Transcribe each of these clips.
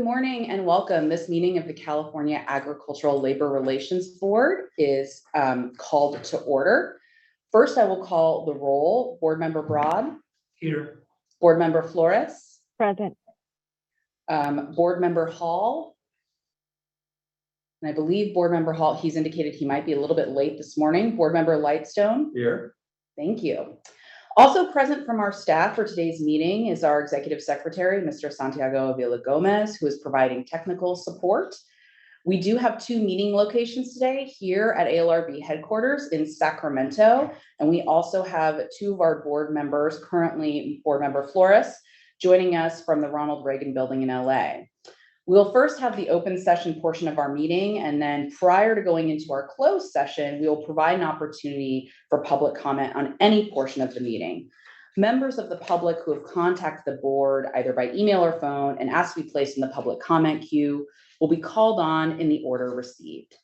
Good morning and welcome. This meeting of the California Agricultural Labor Relations Board is called to order. First, I will call the roll. Board Member Broad. Here. Board Member Flores. Present. Board Member Hall. And I believe Board Member Hall, he's indicated he might be a little bit late this morning. Board Member Lightstone. Here. Thank you. Also present from our staff for today's meeting is our Executive Secretary, Mr. Santiago Avila Gomez, who is providing technical support. We do have two meeting locations today, here at ALRB headquarters in Sacramento, and we also have two of our board members, currently Board Member Flores, joining us from the Ronald Reagan Building in LA. We'll first have the open session portion of our meeting, and then prior to going into our closed session, we will provide an opportunity for public comment on any portion of the meeting. Members of the public who have contacted the board either by email or phone and asked to be placed in the public comment queue will be called on in the order received.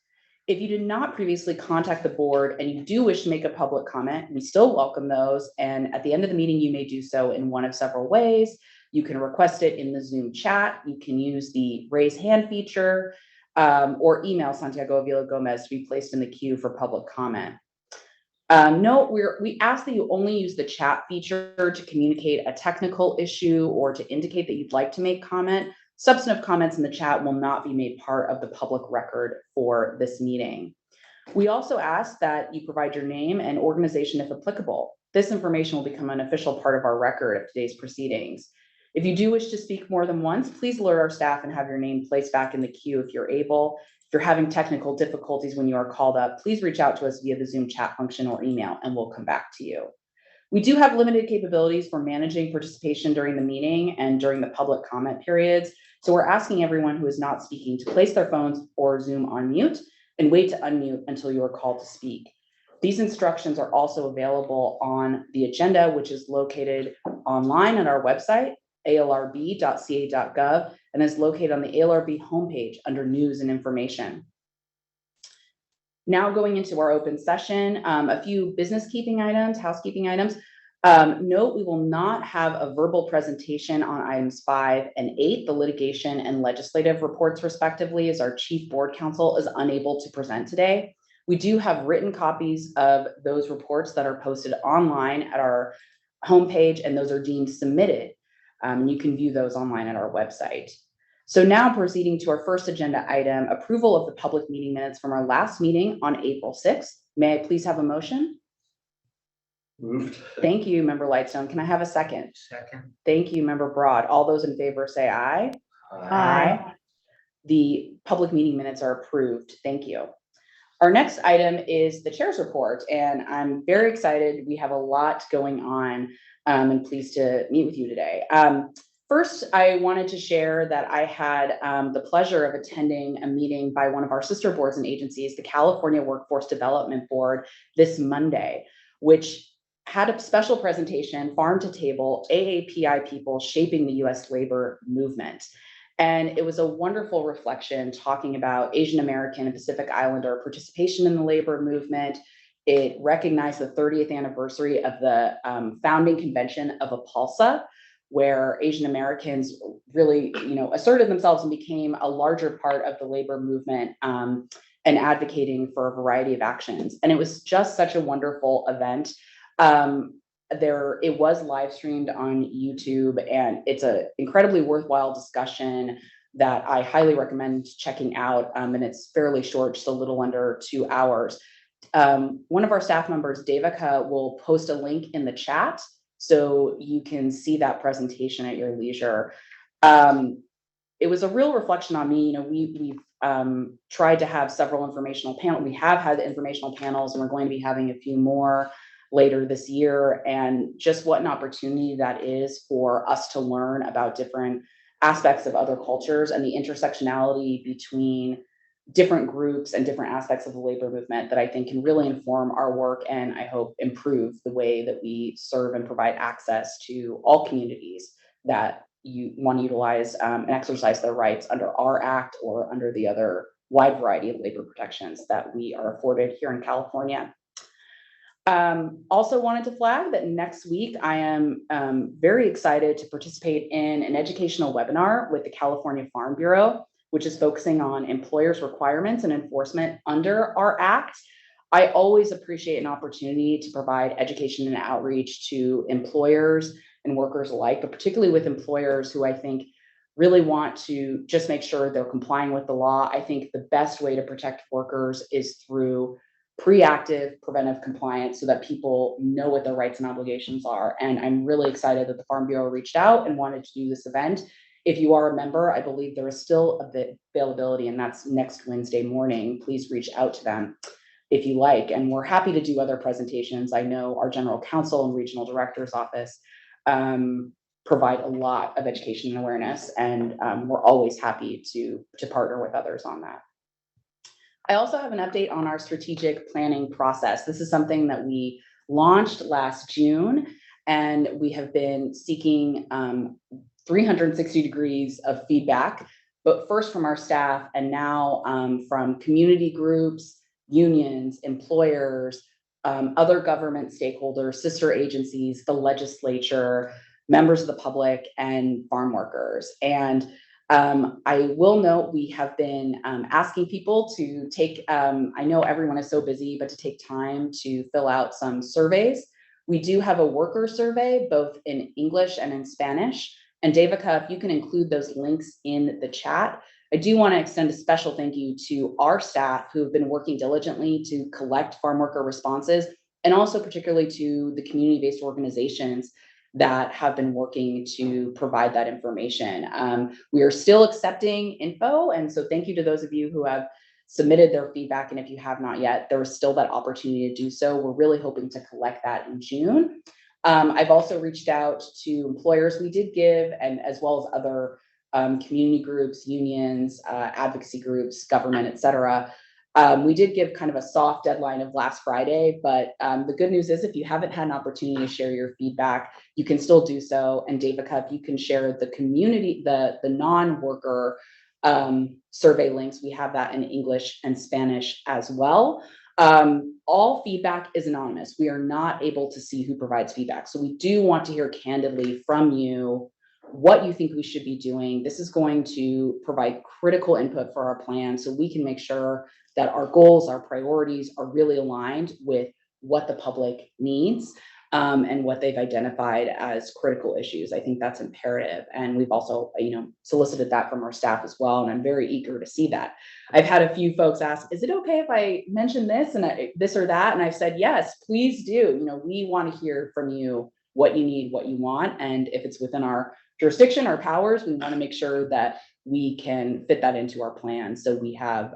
If you did not previously contact the board and you do wish to make a public comment, we still welcome those. And at the end of the meeting, you may do so in one of several ways. You can request it in the Zoom chat. You can use the raise hand feature or email Santiago Avila Gomez to be placed in the queue for public comment. Note, we ask that you only use the chat feature to communicate a technical issue or to indicate that you'd like to make comment. Substantive comments in the chat will not be made part of the public record for this meeting. We also ask that you provide your name and organization if applicable. This information will become an official part of our record of today's proceedings. If you do wish to speak more than once, please alert our staff and have your name placed back in the queue if you're able. If you're having technical difficulties when you are called up, please reach out to us via the Zoom chat function or email, and we'll come back to you. We do have limited capabilities for managing participation during the meeting and during the public comment periods. So we're asking everyone who is not speaking to place their phones or Zoom on mute and wait to unmute until you are called to speak. These instructions are also available on the agenda, which is located online on our website, alrb.ca.gov, and is located on the ALRB homepage under News and Information. Now going into our open session, a few housekeeping items. Note, we will not have a verbal presentation on items 5 and 8, the litigation and legislative reports respectively, as our chief board counsel is unable to present today. We do have written copies of those reports that are posted online at our homepage, and those are deemed submitted. You can view those online at our website. So now proceeding to our first agenda item, approval of the public meeting minutes from our last meeting on April 6th. May I please have a motion? Moved. Thank you, Member Lightstone. Can I have a second? Second. Thank you, Member Broad. All those in favor say aye. Aye. The public meeting minutes are approved. Thank you. Our next item is the chair's report, and I'm very excited. We have a lot going on and pleased to meet with you today. First, I wanted to share that I had the pleasure of attending a meeting by one of our sister boards and agencies, the California Workforce Development Board, this Monday, which had a special presentation, Farm to Table, AAPI People Shaping the U.S. Labor Movement. And it was a wonderful reflection talking about Asian American and Pacific Islander participation in the labor movement. It recognized the 30th anniversary of the founding convention of APALSA, where Asian Americans really, asserted themselves and became a larger part of the labor movement and advocating for a variety of actions. And it was just such a wonderful event. It was live streamed on YouTube, and it's an incredibly worthwhile discussion that I highly recommend checking out. And it's fairly short, just a little under 2 hours. One of our staff members, Devika, will post a link in the chat so you can see that presentation at your leisure. It was a real reflection on me. We've tried to have several informational panels. We have had informational panels, and we're going to be having a few more later this year, and just what an opportunity that is for us to learn about different aspects of other cultures and the intersectionality between different groups and different aspects of the labor movement that I think can really inform our work and I hope improve the way that we serve and provide access to all communities that you want to utilize and exercise their rights under our act or under the other wide variety of labor protections that we are afforded here in California. Also wanted to flag that next week I am very excited to participate in an educational webinar with the California Farm Bureau, which is focusing on employers' requirements and enforcement under our act. I always appreciate an opportunity to provide education and outreach to employers and workers alike, but particularly with employers who I think really want to just make sure they're complying with the law. I think the best way to protect workers is through preactive preventive compliance so that people know what their rights and obligations are. And I'm really excited that the Farm Bureau reached out and wanted to do this event. If you are a member, I believe there is still a bit availability, and that's next Wednesday morning. Please reach out to them if you like. And we're happy to do other presentations. I know our general counsel and regional director's office provide a lot of education and awareness, and we're always happy to partner with others on that. I also have an update on our strategic planning process. This is something that we launched last June, and we have been seeking 360 degrees of feedback, but first from our staff and now from community groups, unions, employers, other government stakeholders, sister agencies, the legislature, members of the public, and farm workers. And I will note we have been asking people to take, I know everyone is so busy, but to take time to fill out some surveys. We do have a worker survey, both in English and in Spanish. And Devika, if you can include those links in the chat. I do want to extend a special thank you to our staff who have been working diligently to collect farm worker responses, and also particularly to the community-based organizations that have been working to provide that information. We are still accepting info, and so thank you to those of you who have submitted their feedback, and if you have not yet, there is still that opportunity to do so. We're really hoping to collect that in June. I've also reached out to employers we did give, and as well as other community groups, unions, advocacy groups, government, et cetera. We did give kind of a soft deadline of last Friday, but the good news is if you haven't had an opportunity to share your feedback, you can still do so. And Devika, if you can share the community, the non-worker survey links, we have that in English and Spanish as well. All feedback is anonymous. We are not able to see who provides feedback. So we do want to hear candidly from you what you think we should be doing. This is going to provide critical input for our plan so we can make sure that our goals, our priorities are really aligned with what the public needs and what they've identified as critical issues. I think that's imperative. And we've also, solicited that from our staff as well. And I'm very eager to see that. I've had a few folks ask, is it okay if I mention this and this or that? And I've said, yes, please do. We want to hear from you what you need, what you want. And if it's within our jurisdiction, our powers, we want to make sure that we can fit that into our plan. So we have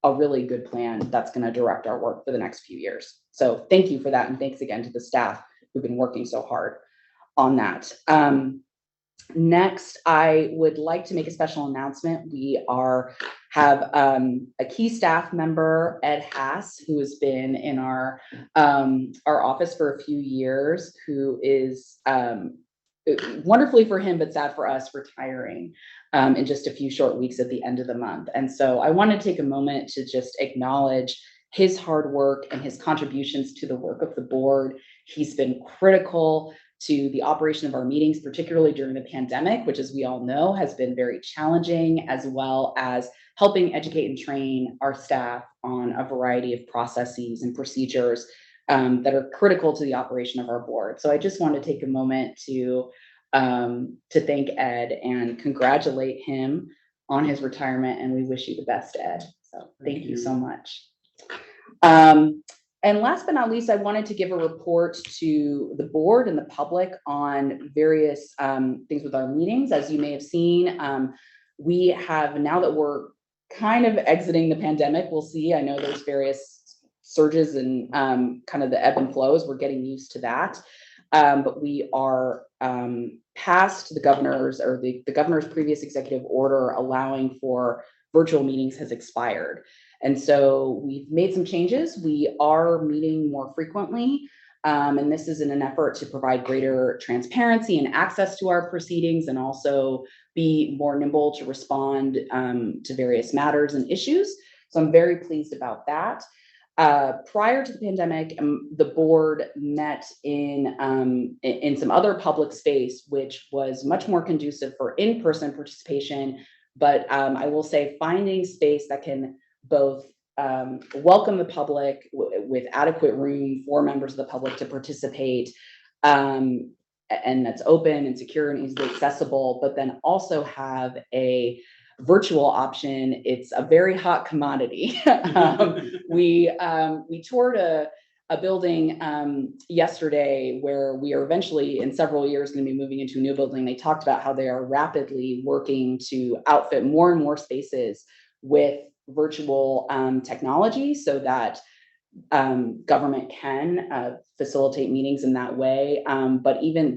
a really good plan that's going to direct our work for the next few years. So thank you for that. And thanks again to the staff who've been working so hard on that. Next, I would like to make a special announcement. We have a key staff member, Ed Haas, who has been in our office for a few years, who is wonderfully for him, but sad for us, retiring in just a few short weeks at the end of the month. And so I want to take a moment to just acknowledge his hard work and his contributions to the work of the board. He's been critical to the operation of our meetings, particularly during the pandemic, which, as we all know, has been very challenging, as well as helping educate and train our staff on a variety of processes and procedures that are critical to the operation of our board. So I just want to take a moment to thank Ed and congratulate him on his retirement, and we wish you the best, Ed. So thank you so much. And last but not least, I wanted to give a report to the board and the public on various things with our meetings. As you may have seen, we have, now that we're kind of exiting the pandemic, we'll see, I know there's various surges and kind of the ebb and flows, we're getting used to that. But we are past the governor's, or the governor's previous executive order allowing for virtual meetings has expired. And so we've made some changes. We are meeting more frequently. And this is in an effort to provide greater transparency and access to our proceedings, and also be more nimble to respond to various matters and issues. So I'm very pleased about that. Prior to the pandemic, the board met in some other public space, which was much more conducive for in-person participation. But I will say finding space that can both welcome the public with adequate room for members of the public to participate, and that's open and secure and easily accessible, but then also have a virtual option. It's a very hot commodity. We toured a building yesterday where we are eventually in several years going to be moving into a new building. They talked about how they are rapidly working to outfit more and more spaces with virtual technology so that government can facilitate meetings in that way. But even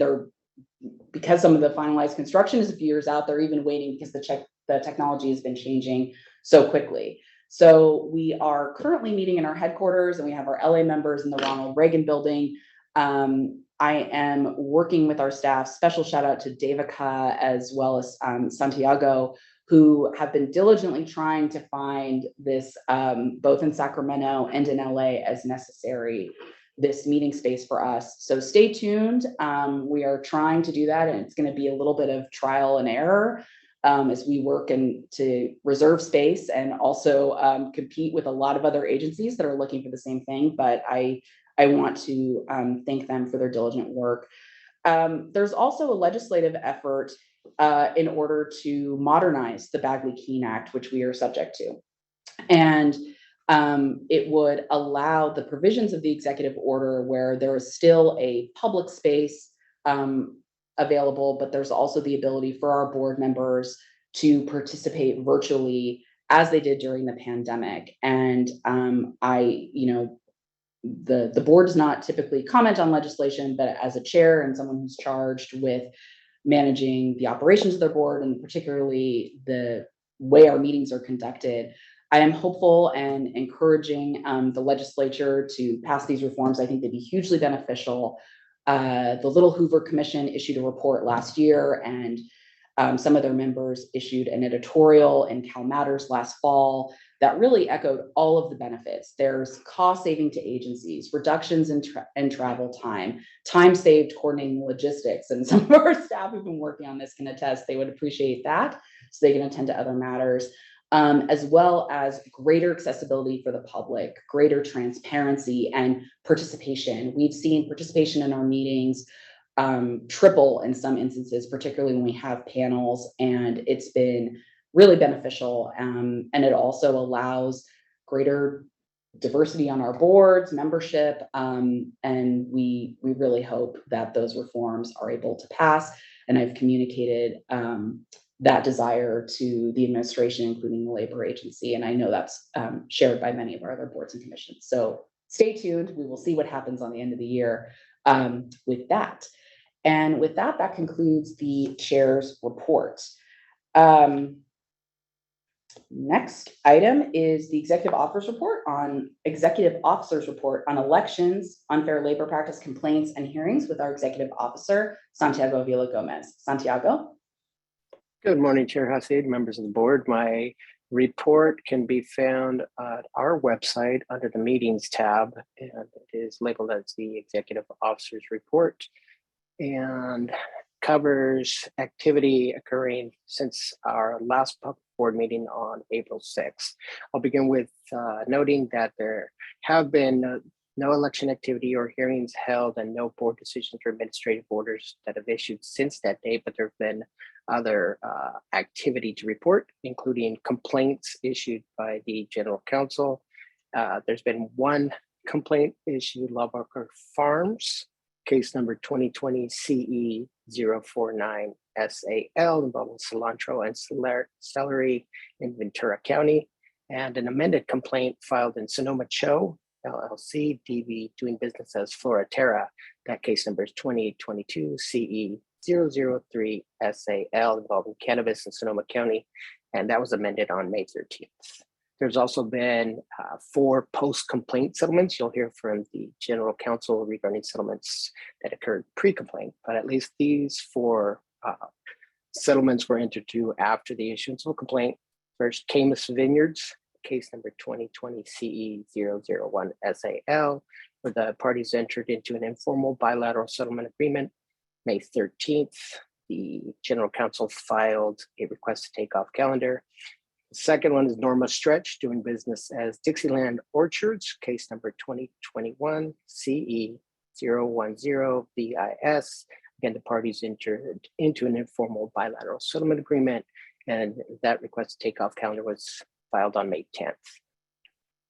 because some of the finalized construction is a few years out, they're even waiting because the technology has been changing so quickly. So we are currently meeting in our headquarters, and we have our LA members in the Ronald Reagan building. I am working with our staff. Special shout out to Devika as well as Santiago, who have been diligently trying to find this both in Sacramento and in LA as necessary, this meeting space for us. So stay tuned. We are trying to do that, and it's going to be a little bit of trial and error as we work to reserve space and also compete with a lot of other agencies that are looking for the same thing. But I want to thank them for their diligent work. There's also a legislative effort in order to modernize the Bagley-Keene Act, which we are subject to. And it would allow the provisions of the executive order where there is still a public space available, but there's also the ability for our board members to participate virtually as they did during the pandemic. And the board does not typically comment on legislation, but as a chair and someone who's charged with managing the operations of their board and particularly the way our meetings are conducted, I am hopeful and encouraging the legislature to pass these reforms. I think they'd be hugely beneficial. The Little Hoover Commission issued a report last year, and some of their members issued an editorial in Cal Matters last fall that really echoed all of the benefits. There's cost saving to agencies, reductions in travel time saved coordinating logistics, and some of our staff who've been working on this can attest they would appreciate that, so they can attend to other matters, as well as greater accessibility for the public, greater transparency and participation. We've seen participation in our meetings triple in some instances, particularly when we have panels, and it's been really beneficial. And it also allows greater diversity on our boards, membership, and we really hope that those reforms are able to pass. And I've communicated that desire to the administration, including the labor agency, and I know that's shared by many of our other boards and commissions. So stay tuned. We will see what happens on the end of the year with that. And with that, that concludes the chair's report. Next item is the executive officer's report on elections, unfair labor practice complaints, and hearings with our executive officer, Santiago Avila Gomez. Santiago. Good morning, Chair Hasid, members of the board. My report can be found at our website under the meetings tab, and it is labeled as the executive officer's report and covers activity occurring since our last public board meeting on April 6th. I'll begin with noting that there have been no election activity or hearings held and no board decisions or administrative orders that have issued since that date, but there have been other activity to report, including complaints issued by the general counsel. There's been one complaint issued, Lubbocker Farms, case number 2020 CE 049 SAL involving cilantro and celery in Ventura County, and an amended complaint filed in Sonoma Cho LLC, DV doing business as Floraterra. That case number is 2022 CE 003 SAL involving cannabis in Sonoma County, and that was amended on May 13th. There's also been 4 post-complaint settlements. You'll hear from the general counsel regarding settlements that occurred pre-complaint, but at least these 4 settlements were entered into after the issuance of a complaint. First, Camus Vineyards, case number 2020 CE001 SAL, where the parties entered into an informal bilateral settlement agreement May 13th. The general counsel filed a request to take off calendar. The second one is Norma Stretch, doing business as Dixieland Orchards, case number 2021 CE010 BIS. Again, the parties entered into an informal bilateral settlement agreement, and that request to take off calendar was filed on May 10th.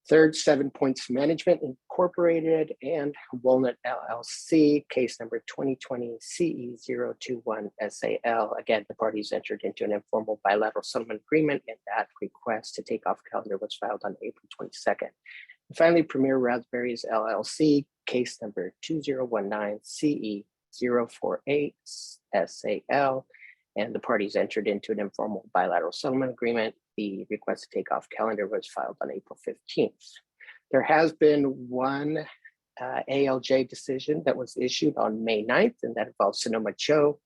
Third, 7 Points Management Incorporated and Walnut LLC, case number 2020 CE021 SAL. Again, the parties entered into an informal bilateral settlement agreement, and that request to take off calendar was filed on April 22nd. And finally, Premier Raspberries LLC, case number 2019 CE048 SAL, and the parties entered into an informal bilateral settlement agreement. The request to take off calendar was filed on April 15th. There has been one ALJ decision that was issued on May 9th, and that involves Sonoma Cho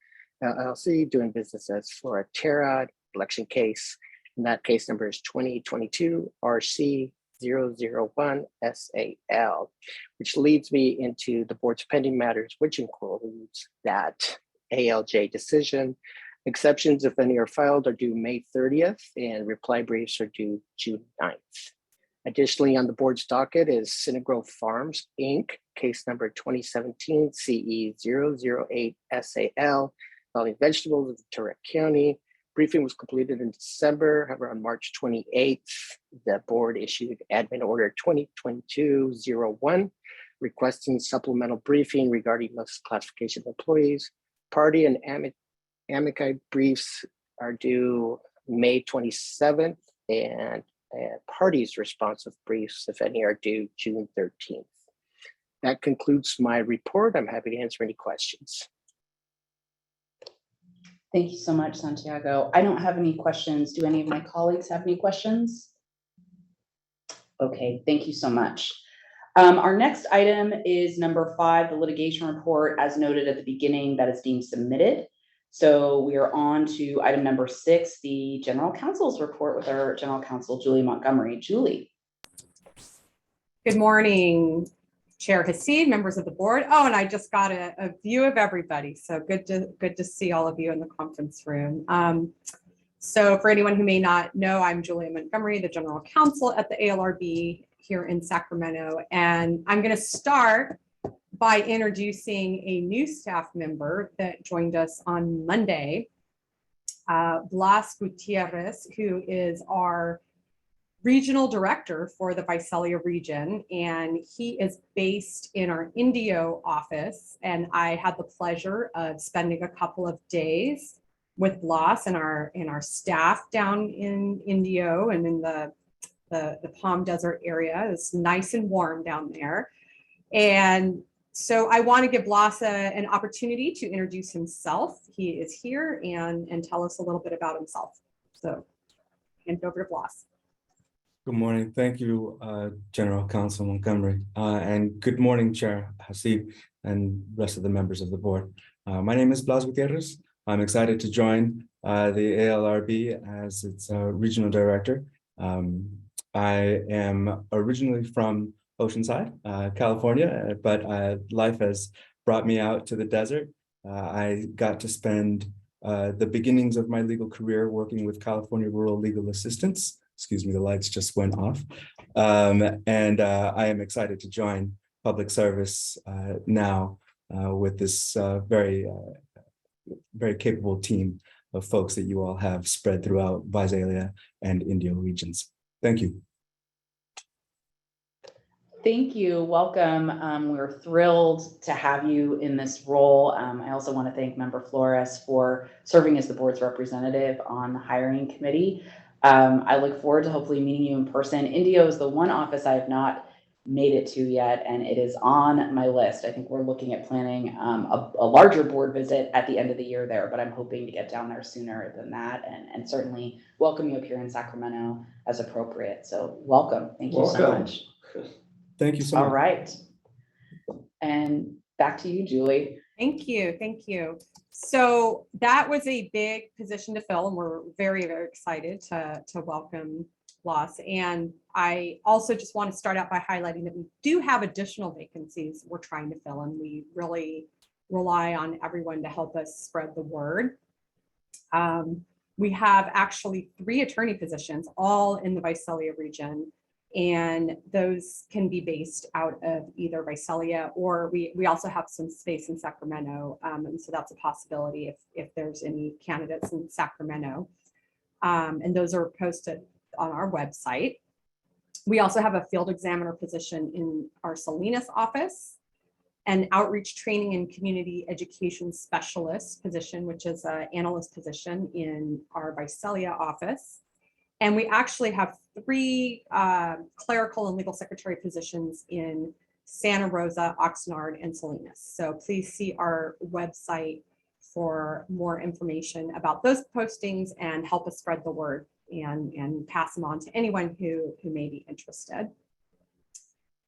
LLC, doing business as Floraterra, election case. And that case number is 2022 RC001 SAL, which leads me into the board's pending matters, which includes that ALJ decision. Exceptions, if any, are filed, are due May 30th, and reply briefs are due June 9th. Additionally, on the board's docket is Cinegrove Farms, Inc., case number 2017 CE008 SAL, involving vegetables in Ventura County. Briefing was completed in December. However, on March 28th, the board issued Admin Order 2022-01, requesting supplemental briefing regarding misclassification of employees. Party and amici briefs are due May 27th, and parties' responsive briefs, if any, are due June 13th. That concludes my report. I'm happy to answer any questions. Thank you so much, Santiago. I don't have any questions. Do any of my colleagues have any questions? Okay, thank you so much. Our next item is number 5, the litigation report, as noted at the beginning, that is deemed submitted. So we are on to item number 6, the general counsel's report with our general counsel, Julie Montgomery. Julie. Good morning, Chair Hasid, members of the board. Oh, and I just got a view of everybody. So good to see all of you in the conference room. So for anyone who may not know, I'm Julie Montgomery, the general counsel at the ALRB here in Sacramento. And I'm going to start by introducing a new staff member that joined us on Monday, Blas Gutierrez, who is our regional director for the Visalia region, and he is based in our Indio office. And I had the pleasure of spending a couple of days with Blas and our staff down in Indio and in the Palm Desert area. It's nice and warm down there. And so I want to give Blas an opportunity to introduce himself. He is here and tell us a little bit about himself. So hand it over to Blas. Good morning. Thank you, General Counsel Montgomery. And good morning, Chair Hasid and rest of the members of the board. My name is Blas Gutierrez. I'm excited to join the ALRB as its regional director. I am originally from Oceanside, California, but life has brought me out to the desert. I got to spend the beginnings of my legal career working with California Rural Legal Assistance. Excuse me, the lights just went off. And I am excited to join public service now with this very capable team of folks that you all have spread throughout Visalia and Indio regions. Thank you. Thank you. Welcome. We're thrilled to have you in this role. I also want to thank Member Flores for serving as the board's representative on the hiring committee. I look forward to hopefully meeting you in person. Indio is the one office I have not made it to yet, and it is on my list. I think we're looking at planning a larger board visit at the end of the year there, but I'm hoping to get down there sooner than that, and certainly welcome you up here in Sacramento as appropriate. So welcome. Thank you so much. Thank you so much. All right. And back to you, Julie. Thank you. Thank you. So that was a big position to fill, and we're very, very excited to welcome plus. And I also just want to start out by highlighting that we do have additional vacancies we're trying to fill, and we really rely on everyone to help us spread the word. We have actually 3 attorney positions, all in the Visalia region, and those can be based out of either Visalia, or we also have some space in Sacramento, and so that's a possibility if there's any candidates in Sacramento. And those are posted on our website. We also have a field examiner position in our Salinas office, an outreach training and community education specialist position, which is an analyst position in our Visalia office. And we actually have 3 clerical and legal secretary positions in Santa Rosa, Oxnard, and Salinas. So please see our website for more information about those postings and help us spread the word and pass them on to anyone who may be interested.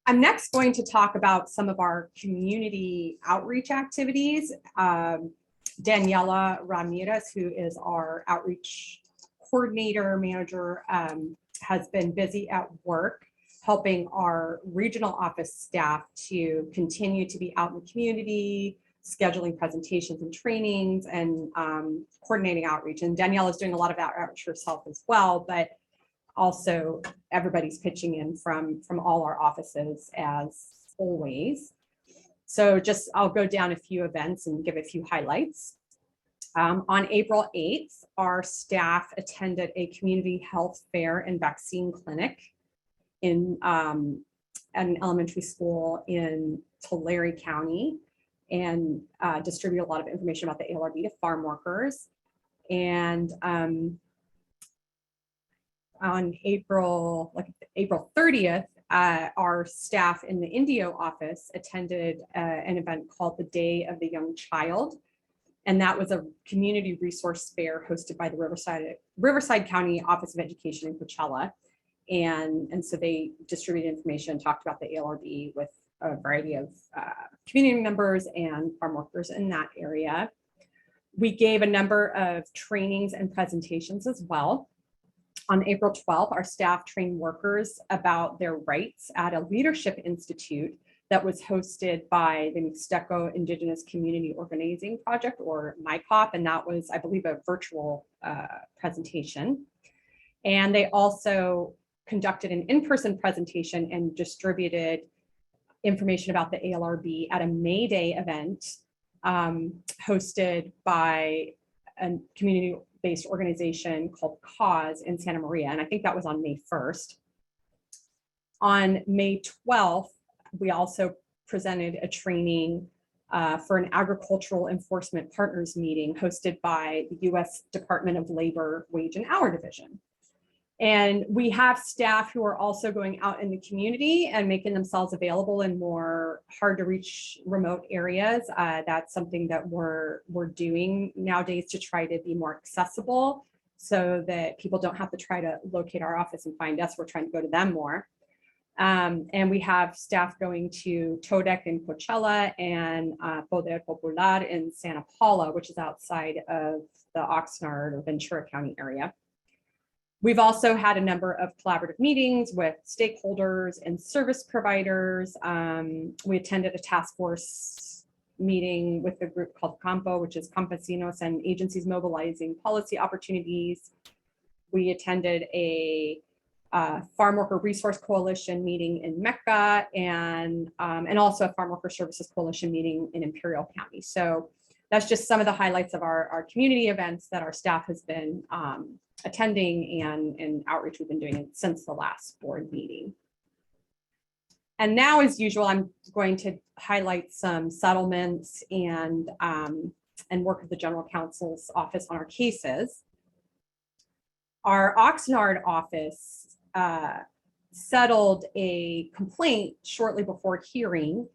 I'm next going to talk about some of our community outreach activities. Daniela Ramirez, who is our outreach coordinator manager, has been busy at work helping our regional office staff to continue to be out in the community, scheduling presentations and trainings, and coordinating outreach. And Daniela is doing a lot of outreach herself as well, but also everybody's pitching in from all our offices as always. So just I'll go down a few events and give a few highlights. On April 8th, our staff attended a community health fair and vaccine clinic in an elementary school in Tulare County, and distribute a lot of information about the ALRB to farm workers. And on April 30th, our staff in the Indio office attended an event called the Day of the Young Child. And that was a community resource fair hosted by the Riverside County Office of Education in Coachella. And so they distributed information and talked about the ALRB with a variety of community members and farm workers in that area. We gave a number of trainings and presentations as well. On April 12th, our staff trained workers about their rights at a leadership institute that was hosted by the Mixteco Indigenous Community Organizing Project, or MICOP, and that was, I believe, a virtual presentation. And they also conducted an in-person presentation and distributed information about the ALRB at a May Day event hosted by a community-based organization called Cause in Santa Maria. And I think that was on May 1st. On May 12th, we also presented a training for an agricultural enforcement partners meeting hosted by the U.S. Department of Labor Wage and Hour Division. And we have staff who are also going out in the community and making themselves available in more hard to reach remote areas. That's something that we're doing nowadays to try to be more accessible so that people don't have to try to locate our office and find us. We're trying to go to them more. And we have staff going to Todec in Coachella and Poder Popular in Santa Paula, which is outside of the Oxnard or Ventura County area. We've also had a number of collaborative meetings with stakeholders and service providers. We attended a task force meeting with a group called Campo, which is Campesinos and Agencies Mobilizing Policy Opportunities. We attended a Farm Worker Resource Coalition meeting in Mecca, and also a Farm Worker Services Coalition meeting in Imperial County. So that's just some of the highlights of our community events that our staff has been attending and outreach we've been doing since the last board meeting. And now, as usual, I'm going to highlight some settlements and work of the General Counsel's office on our cases. Our Oxnard office settled a complaint shortly before hearing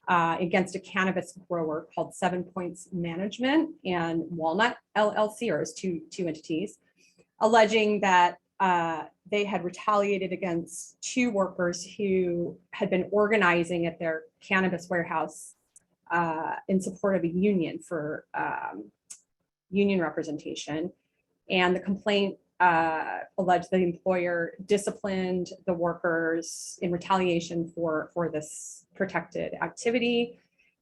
against a cannabis grower called 7 Points Management and Walnut LLC, or as two entities, alleging that they had retaliated against 2 workers who had been organizing at their cannabis warehouse in support of a union for union representation. And the complaint alleged the employer disciplined the workers in retaliation for this protected activity,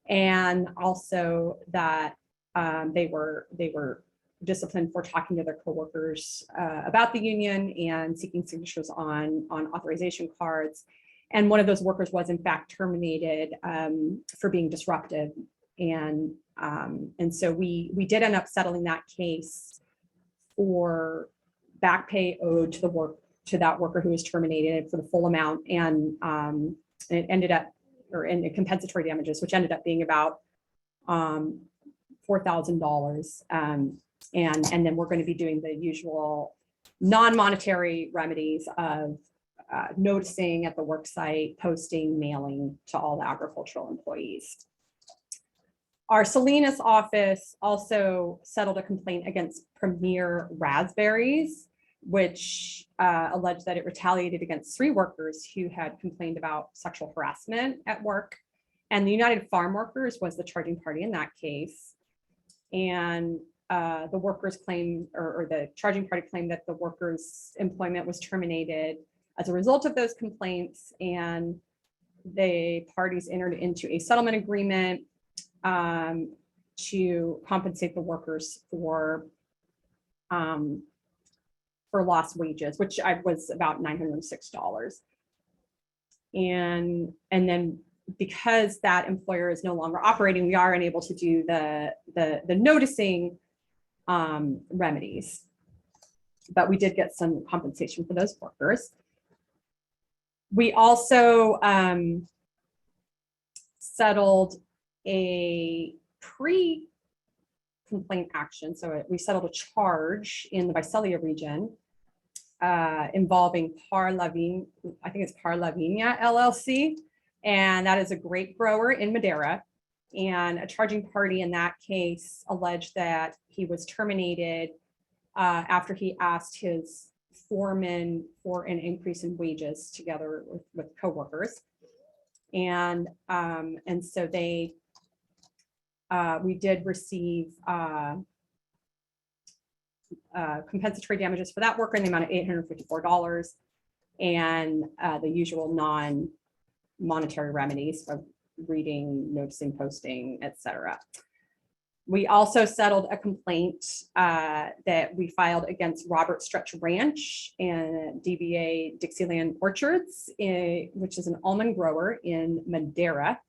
and also that they were disciplined for talking to their coworkers about the union and seeking signatures on authorization cards. And one of those workers was in fact terminated for being disruptive. And so we did end up settling that case for back pay owed to that worker who was terminated for the full amount, and it ended up, or in compensatory damages, which ended up being about $4,000. And then we're going to be doing the usual non-monetary remedies of noticing at the work site, posting, mailing to all the agricultural employees. Our Salinas office also settled a complaint against Premier Raspberries, which alleged that it retaliated against 3 workers who had complained about sexual harassment at work. And the United Farm Workers was the charging party in that case. And the workers claimed, or the charging party claimed, that the workers' employment was terminated as a result of those complaints. And the parties entered into a settlement agreement to compensate the workers for lost wages, which was about $906. And then because that employer is no longer operating, we are unable to do the noticing remedies, but we did get some compensation for those workers. We also settled a pre-complaint action. So we settled a charge in the Visalia region involving Par Lavigne, I think it's Par Lavigne LLC, and that is a grape grower in Madera. And a charging party in that case alleged that he was terminated after he asked his foreman for an increase in wages together with coworkers. And so we did receive compensatory damages for that worker in the amount of $854, and the usual non-monetary remedies of reading, noticing, posting, etc. We also settled a complaint that we filed against Robert Stretch Ranch and DBA Dixieland Orchards, which is an almond grower in Madera.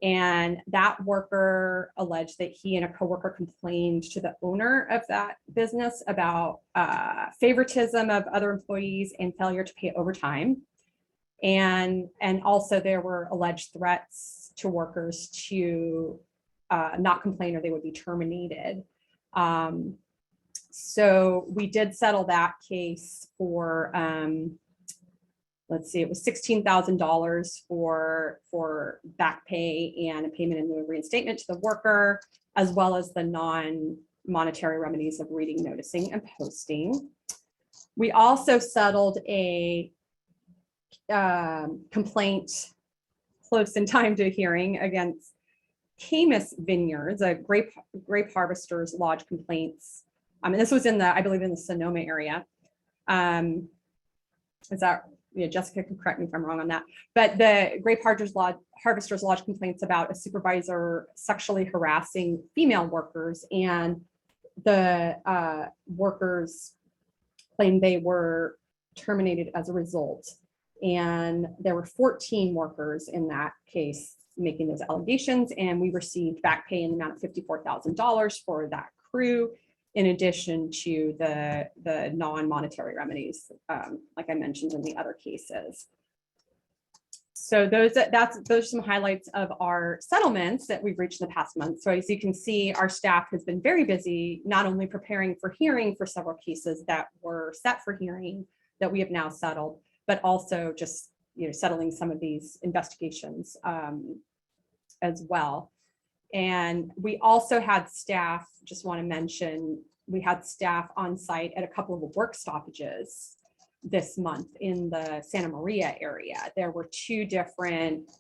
And that worker alleged that he and a coworker complained to the owner of that business about favoritism of other employees and failure to pay overtime. And also there were alleged threats to workers to not complain or they would be terminated. So we did settle that case for, let's see, it was $16,000 for back pay and a payment in lieu of reinstatement to the worker, as well as the non-monetary remedies of reading, noticing, and posting. We also settled a complaint close in time to hearing against Camus Vineyards, a grape harvesters lodge complaints. And this was in the, I believe, in the Sonoma area. Is that, yeah, Jessica can correct me if I'm wrong on that. But the grape harvesters lodge complaints about a supervisor sexually harassing female workers, and the workers claimed they were terminated as a result. And there were 14 workers in that case making those allegations, and we received back pay in the amount of $54,000 for that crew, in addition to the non-monetary remedies, like I mentioned in the other cases. So those are some highlights of our settlements that we've reached in the past month. So as you can see, our staff has been very busy, not only preparing for hearing for several cases that were set for hearing that we have now settled, but also just, you know, settling some of these investigations as well. And we also had staff, just want to mention, we had staff on site at a couple of work stoppages this month in the Santa Maria area. There were 2 different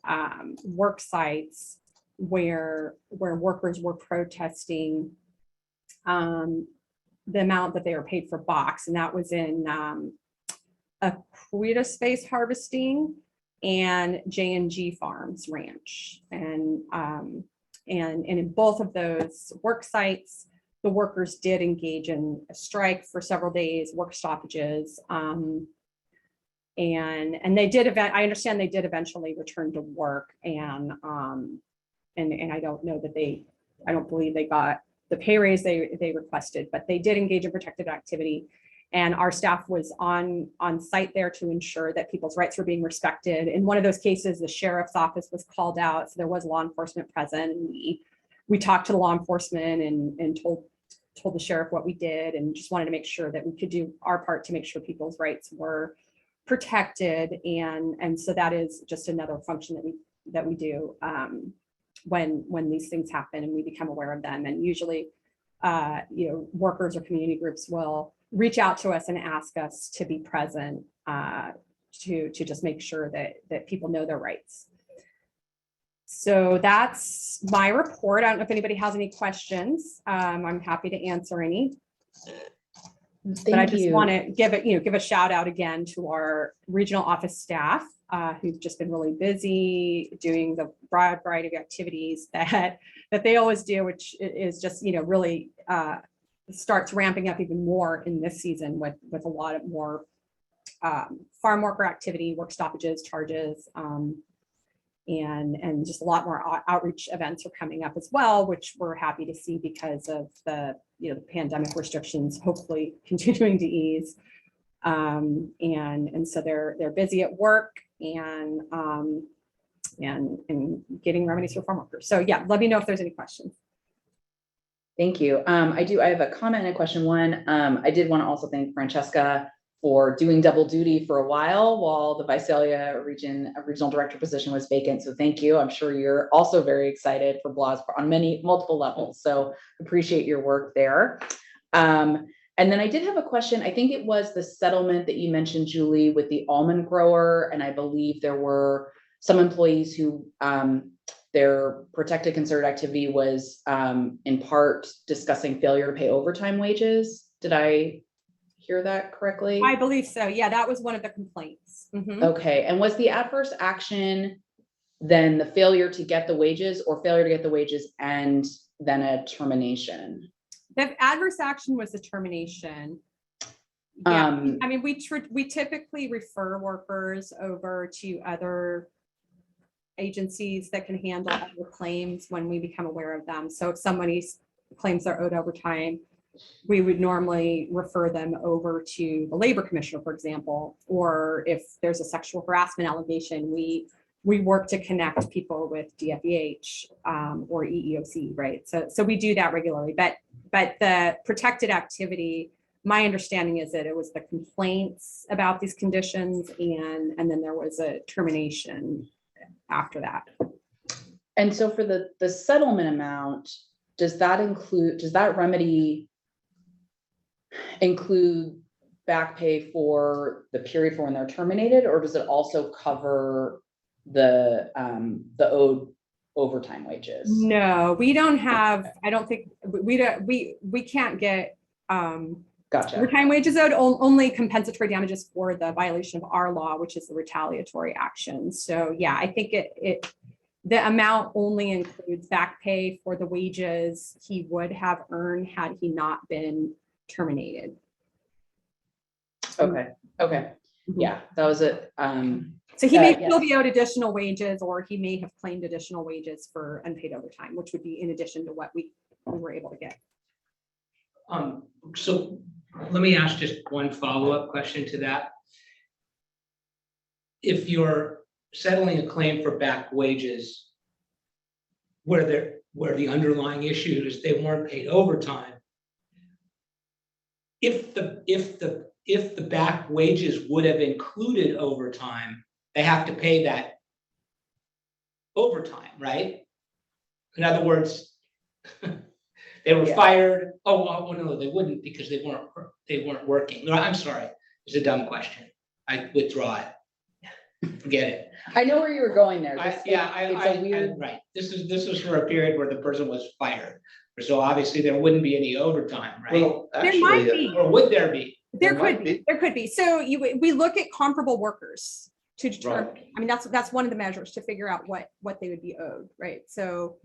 work sites where workers were protesting the amount that they were paid for box, and that was in Aquita Space Harvesting and J&G Farms Ranch. And in both of those work sites, the workers did engage in a strike for several days, work stoppages. And they did I understand they did eventually return to work, and I don't know that I don't believe they got the pay raise they requested, but they did engage in protected activity. And our staff was on site there to ensure that people's rights were being respected. In one of those cases, the sheriff's office was called out, so there was law enforcement present. And we talked to the law enforcement and told the sheriff what we did, and just wanted to make sure that we could do our part to make sure people's rights were protected. And so that is just another function that we do when these things happen and we become aware of them. And usually, workers or community groups will reach out to us and ask us to be present to just make sure that people know their rights. So that's my report. I don't know if anybody has any questions. I'm happy to answer any. But I just want to give a shout out again to our regional office staff who've just been really busy doing the broad variety of activities that they always do, which is just, really starts ramping up even more in this season with a lot of more farm worker activity, work stoppages, charges, and just a lot more outreach events are coming up as well, which we're happy to see because of the pandemic restrictions hopefully continuing to ease. And so they're busy at work and getting remedies for farm workers. So yeah, let me know if there's any questions. Thank you. I have a comment and a question. One, I did want to also thank Francesca for doing double duty for a while the Visalia regional director position was vacant. So thank you. I'm sure you're also very excited for BLAS on multiple levels. So appreciate your work there. And then I did have a question. I think it was the settlement that you mentioned, Julie, with the almond grower. And I believe there were some employees who their protected concerted activity was in part discussing failure to pay overtime wages. Did I hear that correctly? I believe so. Yeah, that was one of the complaints. Mm-hmm. Okay. And was the adverse action then the failure to get the wages, or failure to get the wages and then a termination? The adverse action was the termination. Yeah, I mean, we typically refer workers over to other agencies that can handle other claims when we become aware of them. So if somebody's claims are owed overtime, we would normally refer them over to the labor commissioner, for example, or if there's a sexual harassment allegation, we work to connect people with DFEH or EEOC, right? So we do that regularly, but the protected activity, my understanding is that it was the complaints about these conditions and then there was a termination after that. And so for the settlement amount, does that remedy include back pay for the period for when they're terminated, or does it also cover the owed overtime wages? No, we don't have, I don't think, we can't get Gotcha. overtime wages owed, only compensatory damages for the violation of our law, which is the retaliatory action. So yeah, I think the amount only includes back pay for the wages he would have earned had he not been terminated. Okay. Yeah, that was it. So he may yes. still be owed additional wages, or he may have claimed additional wages for unpaid overtime, which would be in addition to what we were able to get. So let me ask just one follow-up question to that. If you're settling a claim for back wages where the underlying issue is they weren't paid overtime, if the back wages would have included overtime, they have to pay that overtime, right? In other words, they were fired. Oh no, they wouldn't, because they weren't working. No, I'm sorry, it's a dumb question. I withdraw it. Forget it. I know where you were going there. Right. This is for a period where the person was fired. So obviously there wouldn't be any overtime, right? Well, There might actually, be. Or would there be? There might could be, there could be. So we look at comparable workers to determine, Right. I mean, that's one of the measures to figure out what they would be owed, right? So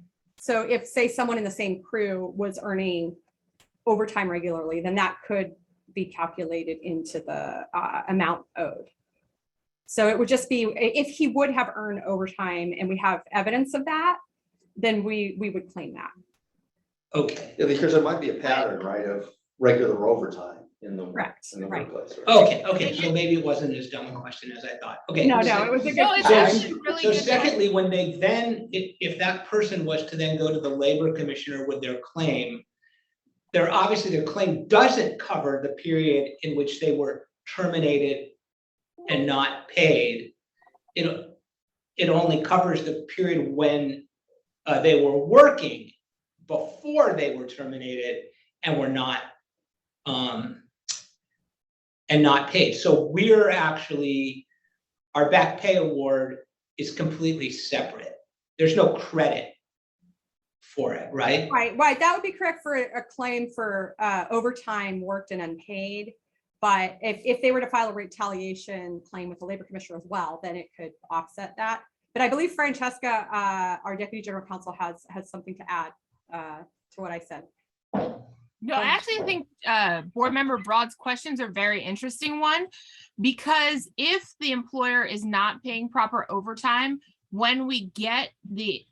if, say, someone in the same crew was earning overtime regularly, then that could be calculated into the amount owed. So it would just be, if he would have earned overtime and we have evidence of that, then we would claim that. Okay, yeah, because there might be a pattern, right, of regular overtime in the Correct, in the right. workplace. Right? okay, so maybe it wasn't as dumb a question as I thought. Okay. No, it was a good. No, it's So- actually really So good. secondly, when they then, if that person was to then go to the labor commissioner with their claim, obviously their claim doesn't cover the period in which they were terminated and not paid. It only covers the period when they were working before they were terminated and were not and not paid. So we're actually, our back pay award is completely separate. There's no credit for it, right? Right. That would be correct for a claim for overtime worked and unpaid. But if they were to file a retaliation claim with the labor commissioner as well, then it could offset that. But I believe Francesca, our deputy general counsel, has something to add to what I said. No, I actually think board member Broad's questions are very interesting one, because if the employer is not paying proper overtime, when we get the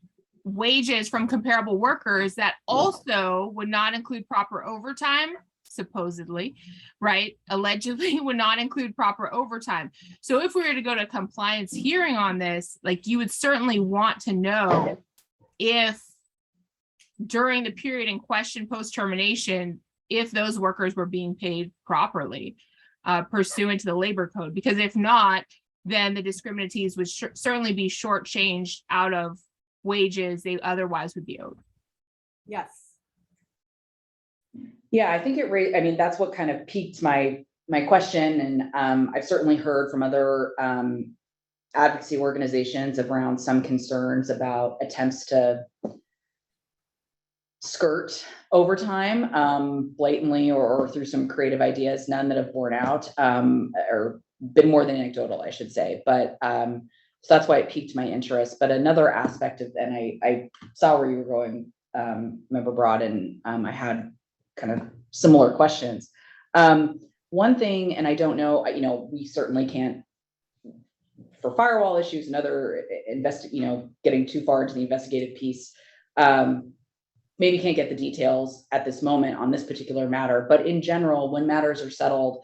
wages from comparable workers that also would not include proper overtime, supposedly, right? Allegedly would not include proper overtime. So if we were to go to a compliance hearing on this, like, you would certainly want to know if during the period in question post termination, if those workers were being paid properly pursuant to the labor code, because if not, then the discriminatees would certainly be shortchanged out of wages they otherwise would be owed. Yes. Yeah, I think I mean, that's what kind of piqued my question. And I've certainly heard from other advocacy organizations around some concerns about attempts to skirt overtime blatantly or through some creative ideas, none that have borne out or been more than anecdotal, I should say. But so that's why it piqued my interest. But another aspect of, and I saw where you were going, Member Broad, and I had kind of similar questions. One thing, and I don't know, we certainly can't, for firewall issues and other getting too far into the investigative piece, maybe can't get the details at this moment on this particular matter, but in general, when matters are settled,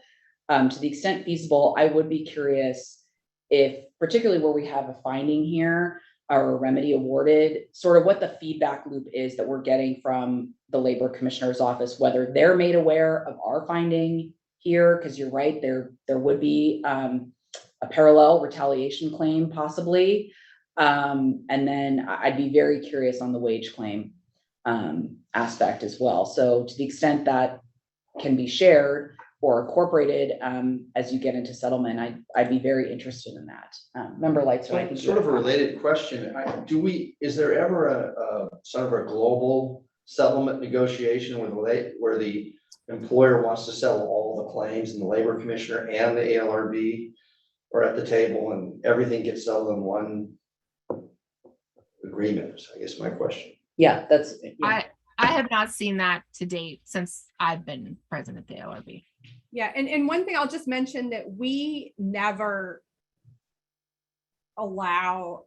to the extent feasible, I would be curious if, particularly where we have a finding here or a remedy awarded, sort of what the feedback loop is that we're getting from the labor commissioner's office, whether they're made aware of our finding here, because you're right, there would be a parallel retaliation claim possibly. And then I'd be very curious on the wage claim aspect as well. So to the extent that can be shared or incorporated as you get into settlement, I'd be very interested in that. Member Lightson, I think you Sort of had a comment. related question. Is there ever a sort of a global settlement negotiation where the employer wants to settle all the claims and the labor commissioner and the ALRB are at the table and everything gets settled in one agreement? I guess my question. Yeah, that's, yeah. I have not seen that to date since I've been president at the ALRB. Yeah, and one thing I'll just mention that we never allow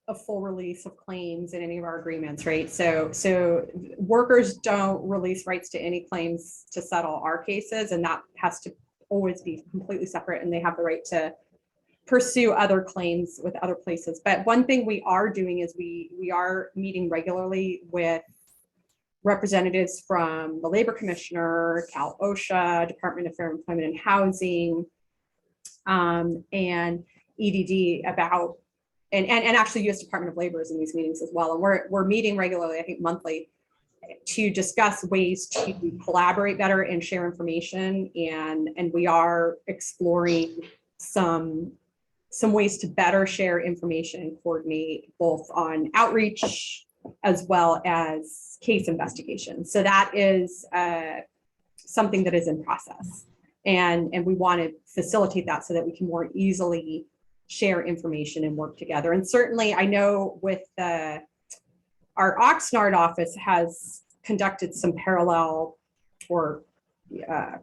a full release of claims in any of our agreements, right? So workers don't release rights to any claims to settle our cases, and that has to always be completely separate, and they have the right to pursue other claims with other places. But one thing we are doing is we are meeting regularly with representatives from the Labor Commissioner, Cal OSHA, Department of Fair Employment and Housing, and EDD about, and actually US Department of Labor is in these meetings as well. And we're meeting regularly, I think monthly, to discuss ways to collaborate better and share information. And we are exploring some ways to better share information and coordinate both on outreach as well as case investigations. So that is something that is in process. And we want to facilitate that so that we can more easily share information and work together. And certainly I know with our Oxnard office has conducted some parallel or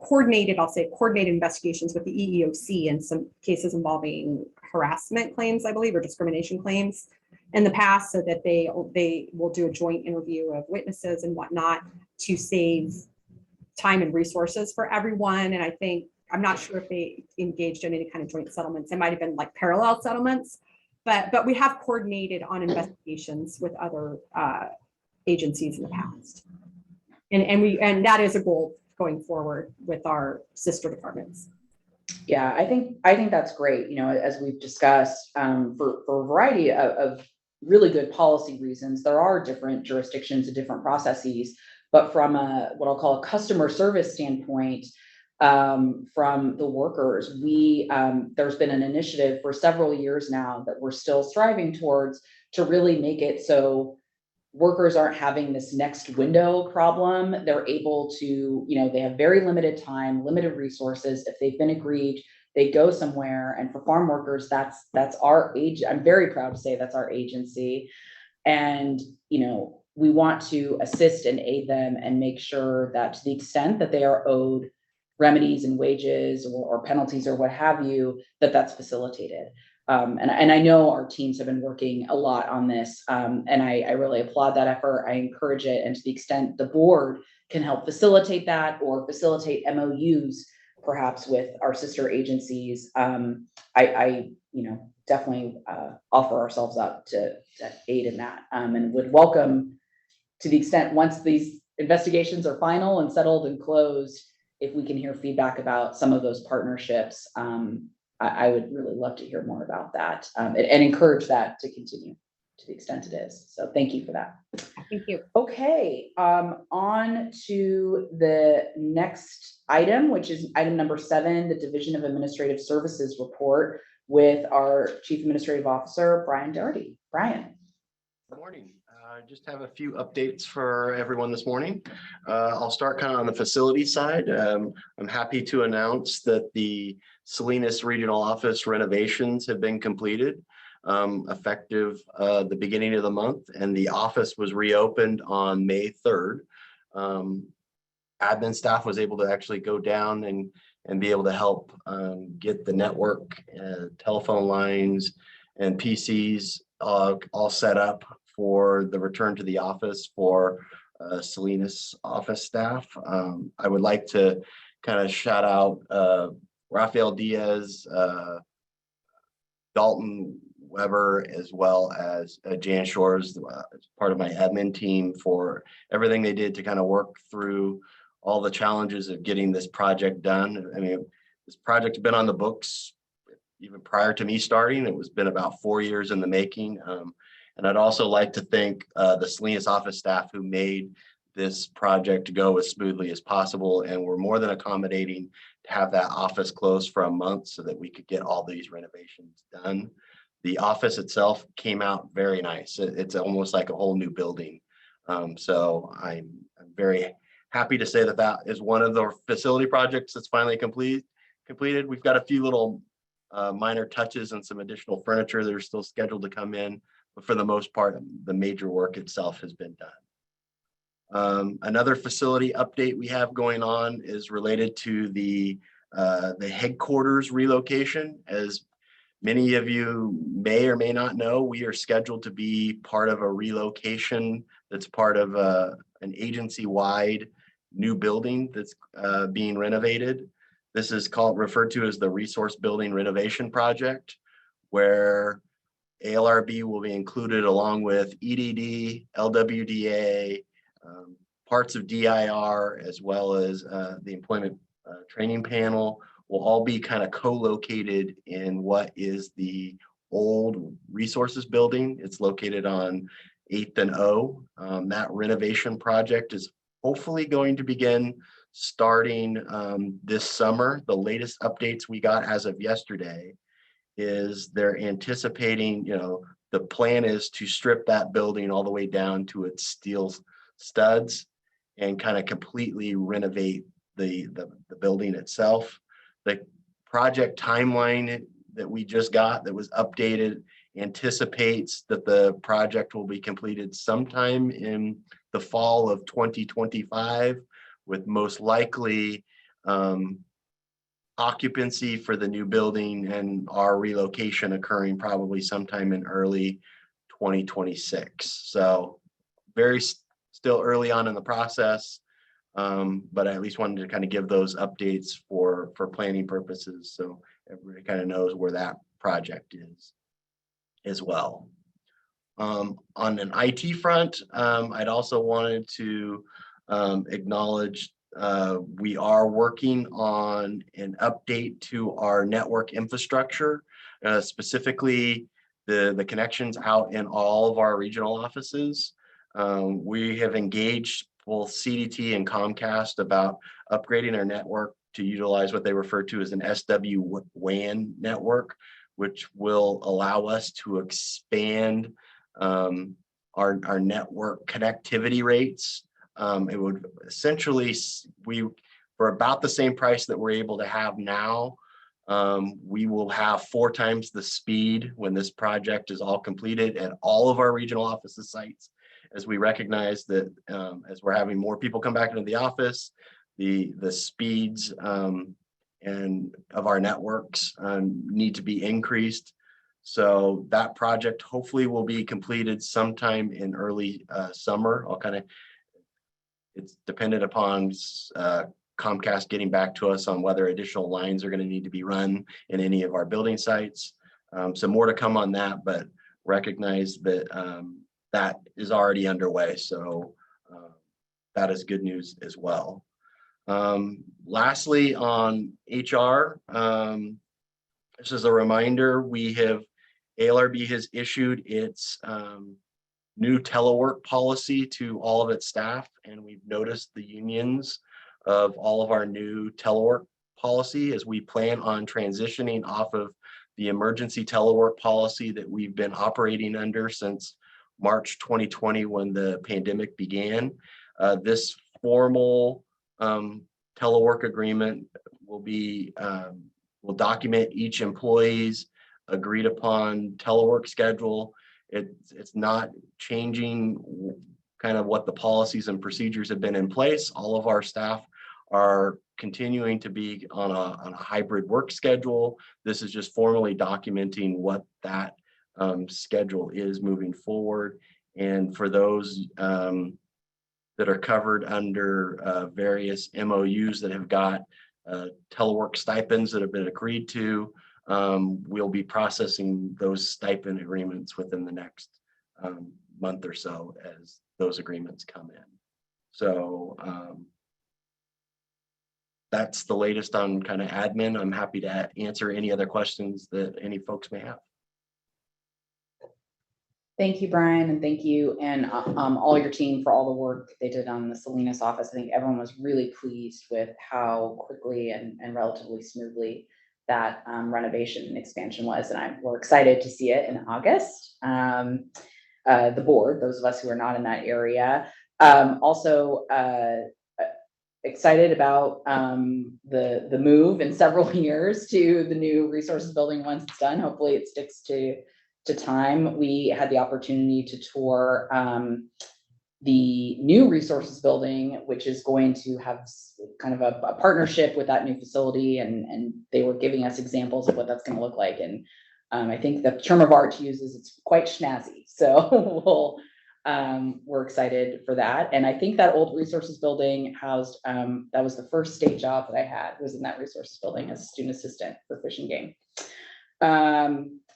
coordinated investigations with the EEOC in some cases involving harassment claims, I believe, or discrimination claims in the past, so that they will do a joint interview of witnesses and whatnot to save time and resources for everyone. And I think, I'm not sure if they engaged in any kind of joint settlements. It might have been like parallel settlements, but we have coordinated on investigations with other agencies in the past. And that is a goal going forward with our sister departments. Yeah, I think that's great. You know, as we've discussed, for a variety of really good policy reasons, there are different jurisdictions and different processes. But from what I'll call a customer service standpoint, from the workers, there's been an initiative for several years now that we're still striving towards to really make it so workers aren't having this next window problem. They're able to, they have very limited time, limited resources. If they've been aggrieved, they go somewhere. And for farm workers, that's our age. I'm very proud to say that's our agency. And, we want to assist and aid them and make sure that to the extent that they are owed remedies and wages or penalties or what have you, that's facilitated. And I know our teams have been working a lot on this, and I really applaud that effort. I encourage it. And to the extent the board can help facilitate that or facilitate MOUs, perhaps with our sister agencies, I definitely offer ourselves up to aid in that, and would welcome, to the extent once these investigations are final and settled and closed, if we can hear feedback about some of those partnerships. I would really love to hear more about that, and encourage that to continue to the extent it is. So thank you for that. Thank you. Okay, on to the next item, which is item number 7, the Division of Administrative Services report with our Chief Administrative Officer, Brian Doherty. Brian. Good morning. I just have a few updates for everyone this morning. I'll start kind of on the facility side. I'm happy to announce that the Salinas Regional Office renovations have been completed, effective the beginning of the month, and the office was reopened on May 3rd. Admin staff was able to actually go down and be able to help get the network, telephone lines, and PCs all set up for the return to the office for Salinas office staff. I would like to kind of shout out Rafael Diaz, Dalton Weber, as well as Jan Shores, part of my admin team, for everything they did to kind of work through all the challenges of getting this project done. I mean, this project has been on the books even prior to me starting. It was been about 4 years in the making. And I'd also like to thank the Salinas office staff who made this project go as smoothly as possible, and were more than accommodating to have that office closed for a month so that we could get all these renovations done. The office itself came out very nice. It's almost like a whole new building. So I'm very happy to say that is one of the facility projects that's finally completed. We've got a few little minor touches and some additional furniture that are still scheduled to come in. But for the most part, the major work itself has been done. Another facility update we have going on is related to the headquarters relocation. As many of you may or may not know, we are scheduled to be part of a relocation that's part of an agency-wide new building that's being renovated. This is referred to as the Resource Building Renovation Project, where ALRB will be included along with EDD, LWDA, parts of DIR, as well as the Employment Training Panel, will all be kind of co-located in what is the old resources building. It's located on 8th and O. That renovation project is hopefully going to begin starting this summer. The latest updates we got as of yesterday is they're anticipating, the plan is to strip that building all the way down to its steel studs and kind of completely renovate the building itself. The project timeline that we just got that was updated anticipates that the project will be completed sometime in the fall of 2025, with most likely occupancy for the new building and our relocation occurring probably sometime in early 2026. So still early on in the process, but I at least wanted to kind of give those updates for planning purposes, so everybody kind of knows where that project is as well. On an IT front, I'd also wanted to acknowledge we are working on an update to our network infrastructure, specifically the connections out in all of our regional offices. We have engaged both CDT and Comcast about upgrading our network to utilize what they refer to as an SW-WAN network, which will allow us to expand our network connectivity rates. It would essentially, for about the same price that we're able to have now, we will have 4 times the speed when this project is all completed at all of our regional offices sites, as we recognize that as we're having more people come back into the office, the speeds and of our networks need to be increased. So that project hopefully will be completed sometime in early summer. It's dependent upon Comcast getting back to us on whether additional lines are going to need to be run in any of our building sites. So more to come on that, but recognize that that is already underway. So that is good news as well. Lastly, on HR, this is a reminder, ALRB has issued its new telework policy to all of its staff, and we've noticed the unions of all of our new telework policy as we plan on transitioning off of the emergency telework policy that we've been operating under since March 2020 when the pandemic began. This formal telework agreement will document each employee's agreed upon telework schedule. It's not changing kind of what the policies and procedures have been in place. All of our staff are continuing to be on a hybrid work schedule. This is just formally documenting what that schedule is moving forward. And for those that are covered under various MOUs that have got telework stipends that have been agreed to, we'll be processing those stipend agreements within the next month or so as those agreements come in. So that's the latest on kind of admin. I'm happy to answer any other questions that any folks may have. Thank you, Brian, and thank you and all your team for all the work they did on the Salinas office. I think everyone was really pleased with how quickly and relatively smoothly that renovation and expansion was, and we're excited to see it in August. The board, those of us who are not in that area, also excited about the move in several years to the new resources building once it's done. Hopefully it sticks to time. We had the opportunity to tour the new resources building, which is going to have kind of a partnership with that new facility, and they were giving us examples of what that's going to look like. And I think the term of art to use is it's quite snazzy. So we're excited for that. And I think that old resources building housed, that was the first state job that I had, was in that resources building as a student assistant for Fish and Game.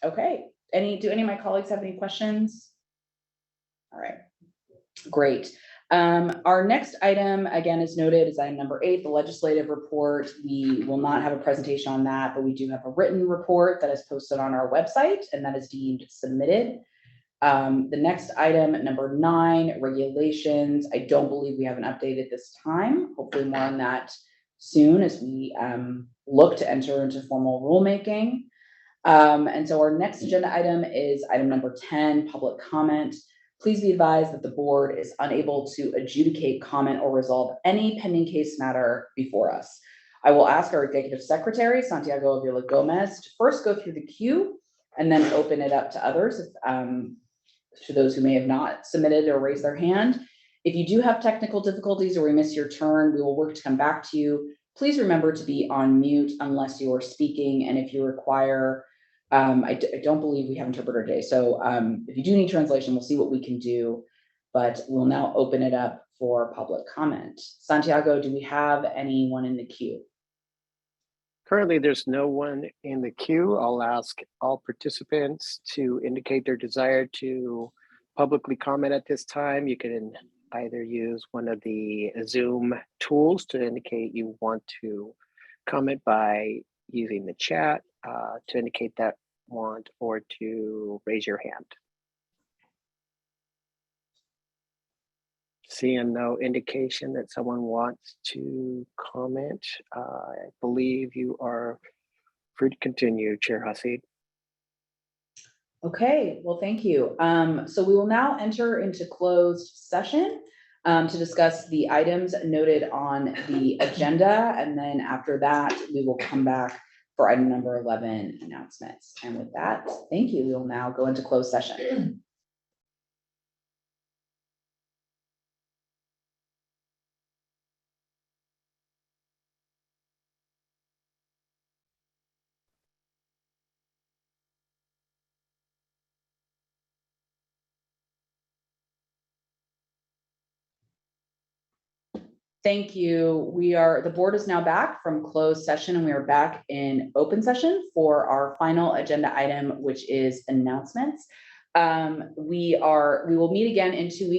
Okay. Do any of my colleagues have any questions? All right, great. Our next item, again, is noted as item number 8, the legislative report. We will not have a presentation on that, but we do have a written report that is posted on our website, and that is deemed submitted. The next item, number 9, regulations. I don't believe we have an update at this time. Hopefully more on that soon as we look to enter into formal rulemaking. And so our next agenda item is item number 10, public comment. Please be advised that the board is unable to adjudicate, comment, or resolve any pending case matter before us. I will ask our executive secretary, Santiago Avila Gomez, to first go through the queue and then open it up to others, to those who may have not submitted or raised their hand. If you do have technical difficulties or we miss your turn, we will work to come back to you. Please remember to be on mute unless you are speaking. And if you require, I don't believe we have interpreter today. So if you do need translation, we'll see what we can do, but we'll now open it up for public comment. Santiago, do we have anyone in the queue? Currently, there's no one in the queue. I'll ask all participants to indicate their desire to publicly comment at this time. You can either use one of the Zoom tools to indicate you want to comment by using the chat to indicate that want, or to raise your hand. Seeing no indication that someone wants to comment, I believe you are free to continue, Chair Hasid. Okay, well, thank you. So we will now enter into closed session to discuss the items noted on the agenda. And then after that, we will come back for item number 11, announcements. And with that, thank you. We will now go into closed session. Thank you. The board is now back from closed session and we are back in open session for our final agenda item, which is announcements. We will meet again in 2 weeks.